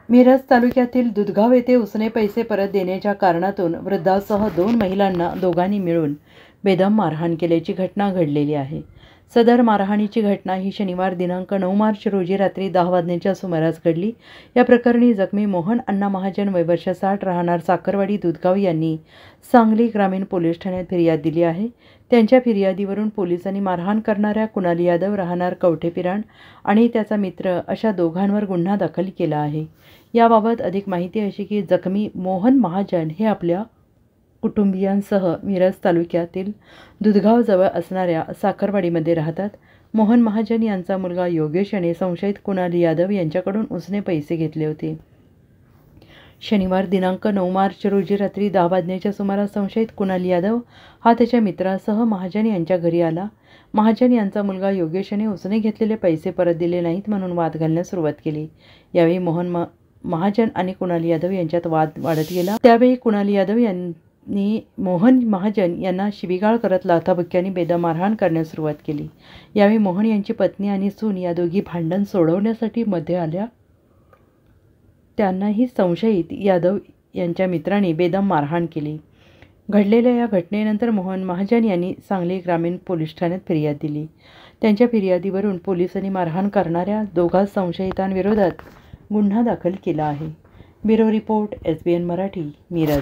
मिरज तालुक्यातील दुधगाव येथे उसने पैसे परत देण्याच्या कारणातून वृद्धासह 2 महिलांना दोघांनी मिळून बेदम मारहाण केल्याची घटना घडलेली आहे। सदर मारहाणीची घटना ही शनिवार दिनांक 9 मार्च रोजी रात्री 10 वाजण्याच्या सुमारास घडली। या प्रकरणी जखमी मोहन अण्णा महाजन वय वर्ष 60 राहणार साखरवाडी दुधगाव यांनी सांगली ग्रामीण पोलीस ठाण्यात फिर्याद दिली आहे। त्यांच्या फिर्यादीवरून पोलिसांनी मारहाण करणाऱ्या कुणाल यादव राहणार कवठेपिराण आणि त्याचा मित्र अशा दोघांवर गुन्हा दाखल केला आहे। याबाबत अधिक माहिती अशी की जखमी मोहन महाजन हे आपल्या कुटुंबियांसह मिरज तालुक्यातील दुधगाव जवळ असणाऱ्या साखरवाडीमध्ये राहतात। मोहन महाजन यांचा मुलगा योगेश याने संशयित कुणाल यादव यांच्याकडून उसने पैसे घेतले होते। शनिवार दिनांक 9 मार्च रोजी रात्री 10 वाजण्याच्या सुमारास संशयित कुणाल यादव हा त्याच्या मित्रासह महाजन यांच्या घरी आला। महाजन यांचा मुलगा योगेश याने उसने घेतलेले पैसे परत दिले नाहीत म्हणून वाद घालण्यास सुरुवात केली। यावेळी मोहन महाजन आणि कुणाल यादव यांच्यात वाद वाढत गेला। त्यावेळी कुणाल यादव यांनी मोहन महाजन यांना शिवीगाळ करत लाथाबुक्क्यांनी बेदम मारहाण करण्यास सुरुवात केली। यावेळी मोहन यांची पत्नी आणि सून या दोघी भांडण सोडवण्यासाठी मध्ये आल्या। त्यांनाही संशयित यादव यांच्या मित्रांनी बेदम मारहाण केली। घडलेल्या या घटनेनंतर मोहन महाजन यांनी सांगली ग्रामीण पोलीस ठाण्यात फिर्याद दिली। त्यांच्या फिर्यादीवरून पोलिसांनी मारहाण करणाऱ्या दोघा संशयितांविरोधात गुन्हा दाखल केला आहे। Bureau report SBN Marathi, Miraj.